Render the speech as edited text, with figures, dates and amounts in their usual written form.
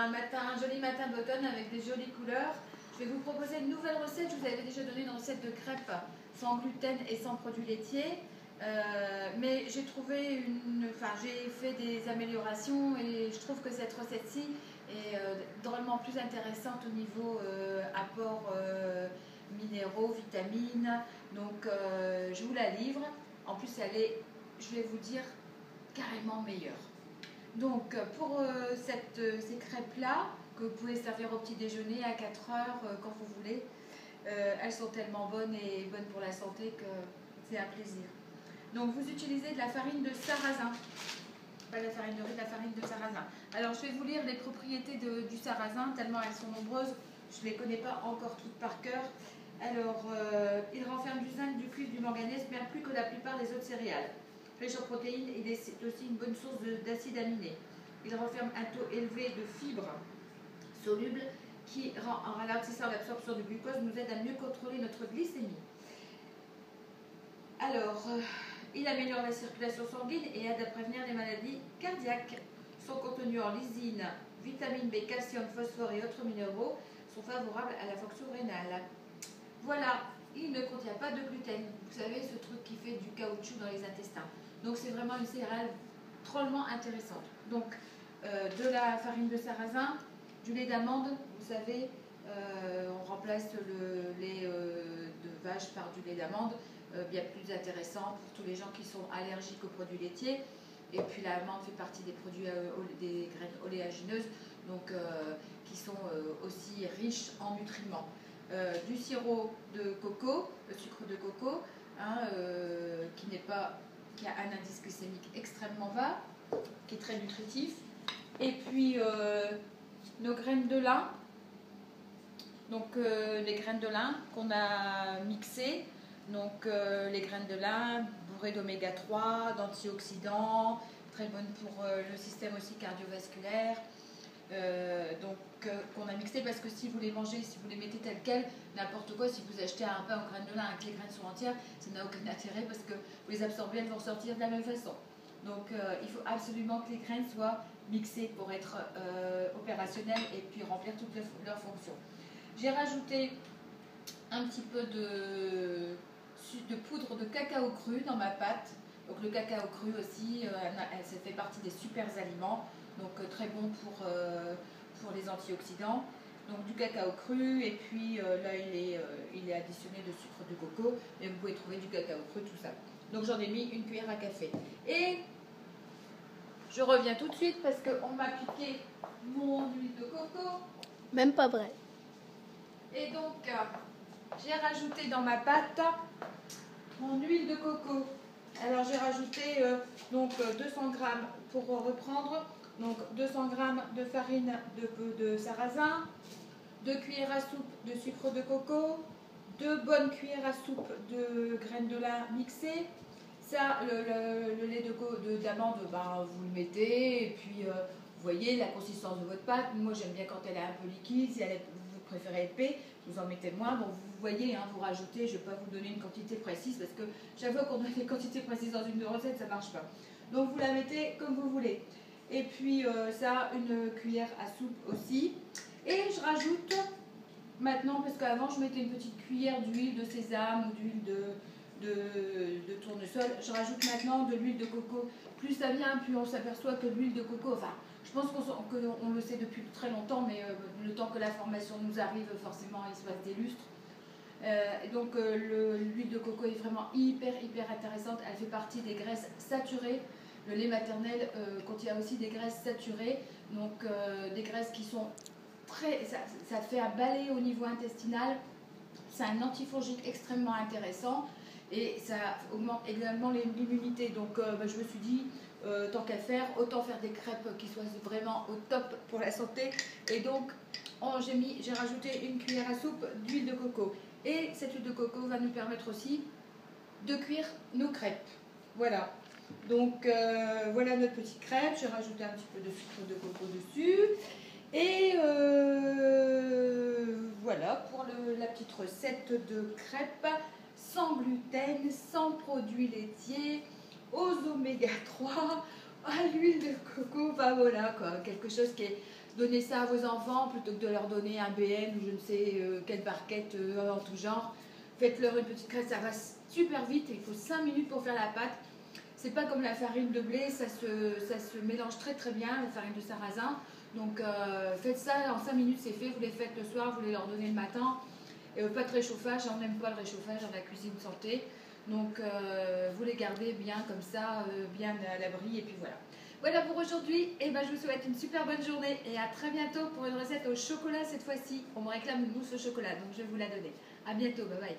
un joli matin d'automne avec des jolies couleurs. Je vais vous proposer une nouvelle recette. Je vous avais déjà donné une recette de crêpes sans gluten et sans produits laitiers. Mais j'ai trouvé j'ai fait des améliorations et je trouve que cette recette-ci est drôlement plus intéressante au niveau apport minéraux, vitamines. Donc je vous la livre. En plus elle est, je vais vous dire, carrément meilleure. Donc pour ces crêpes-là, que vous pouvez servir au petit déjeuner à 4 heures quand vous voulez, elles sont tellement bonnes et bonnes pour la santé que c'est un plaisir. Donc vous utilisez de la farine de sarrasin, pas la farine de riz, de la farine de sarrasin. Alors je vais vous lire les propriétés du sarrasin, tellement elles sont nombreuses, je ne les connais pas encore toutes par cœur. Alors il renferme du zinc, du cuivre, du manganèse, bien plus que la plupart des autres céréales. Riche en protéines, il est aussi une bonne source d'acides aminés. Il renferme un taux élevé de fibres solubles qui, en ralentissant l'absorption du glucose, nous aide à mieux contrôler notre glycémie. Alors, il améliore la circulation sanguine et aide à prévenir les maladies cardiaques. Son contenu en lysine, vitamine B, calcium, phosphore et autres minéraux sont favorables à la fonction rénale. Voilà, il ne contient pas de gluten. Vous savez, ce truc qui fait du caoutchouc dans les intestins. Donc c'est vraiment une céréale drôlement intéressante. Donc de la farine de sarrasin, du lait d'amande, vous savez, on remplace le lait de vache par du lait d'amande, bien plus intéressant pour tous les gens qui sont allergiques aux produits laitiers. Et puis l'amande fait partie des produits, des graines oléagineuses, donc qui sont aussi riches en nutriments. Du sirop de coco, le sucre de coco, hein, qui a un indice glycémique extrêmement bas, qui est très nutritif. Et puis nos graines de lin, donc les graines de lin qu'on a mixées, donc les graines de lin bourrées d'oméga 3, d'antioxydants, très bonnes pour le système aussi cardiovasculaire. Qu'on a mixé, parce que si vous les mangez, si vous les mettez telles quelles, n'importe quoi, si vous achetez un pain aux graines de lin avec les graines sont entières, ça n'a aucun intérêt parce que vous les absorbez, elles vont sortir de la même façon. Donc il faut absolument que les graines soient mixées pour être opérationnelles et puis remplir toutes leurs fonctions. J'ai rajouté un petit peu de poudre de cacao cru dans ma pâte. Donc le cacao cru aussi, ça fait partie des super aliments, donc très bon pour les antioxydants. Donc du cacao cru, et puis là il est additionné de sucre de coco, et vous pouvez trouver du cacao cru, tout ça. Donc j'en ai mis une cuillère à café. Et je reviens tout de suite parce qu'on m'a piqué mon huile de coco. Même pas vrai. Et donc j'ai rajouté dans ma pâte mon huile de coco. Alors j'ai rajouté 200 g pour reprendre, donc 200 g de farine de sarrasin, 2 cuillères à soupe de sucre de coco, 2 bonnes cuillères à soupe de graines de lin mixées. Ça, le lait d'amande, vous le mettez, et puis vous voyez la consistance de votre pâte. Moi j'aime bien quand elle est un peu liquide, si vous préférez épais, vous en mettez moins. Bon, vous voyez, hein, vous rajoutez, je ne vais pas vous donner une quantité précise parce que j'avoue qu'on donne des quantités précises dans une recette, ça ne marche pas. Donc vous la mettez comme vous voulez. Et puis ça, une cuillère à soupe aussi. Et je rajoute maintenant, parce qu'avant je mettais une petite cuillère d'huile de sésame ou d'huile de tournesol, je rajoute maintenant de l'huile de coco. Plus ça vient, plus on s'aperçoit que l'huile de coco, enfin, je pense qu'on le sait depuis très longtemps, mais le temps que l'information nous arrive, forcément, il se passe des lustres. Donc l'huile de coco est vraiment hyper intéressante. Elle fait partie des graisses saturées. Le lait maternel contient aussi des graisses saturées, donc des graisses qui sont ça fait un balai au niveau intestinal. C'est un antifongique extrêmement intéressant et ça augmente également l'immunité. Donc je me suis dit, tant qu'à faire, autant faire des crêpes qui soient vraiment au top pour la santé. Et donc j'ai rajouté une cuillère à soupe d'huile de coco. Et cette huile de coco va nous permettre aussi de cuire nos crêpes. Voilà. Donc voilà notre petite crêpe. J'ai rajouté un petit peu de sucre de coco dessus. Et voilà pour la petite recette de crêpes sans gluten, sans produits laitiers, aux oméga 3, à l'huile de coco, enfin voilà quoi, quelque chose qui est, donnez ça à vos enfants plutôt que de leur donner un BN ou je ne sais quelle barquette en tout genre. Faites-leur une petite crème, ça va super vite, il faut 5 minutes pour faire la pâte. C'est pas comme la farine de blé, ça se mélange très très bien, la farine de sarrasin. Donc faites ça en 5 minutes, c'est fait, vous les faites le soir, vous les leur donnez le matin. Et pas de réchauffage, on n'aime pas le réchauffage dans la cuisine santé. Donc vous les gardez bien comme ça, bien à l'abri et puis voilà. Voilà pour aujourd'hui, et ben je vous souhaite une super bonne journée et à très bientôt pour une recette au chocolat cette fois-ci. On me réclame une mousse au chocolat, donc je vais vous la donner. À bientôt, bye bye.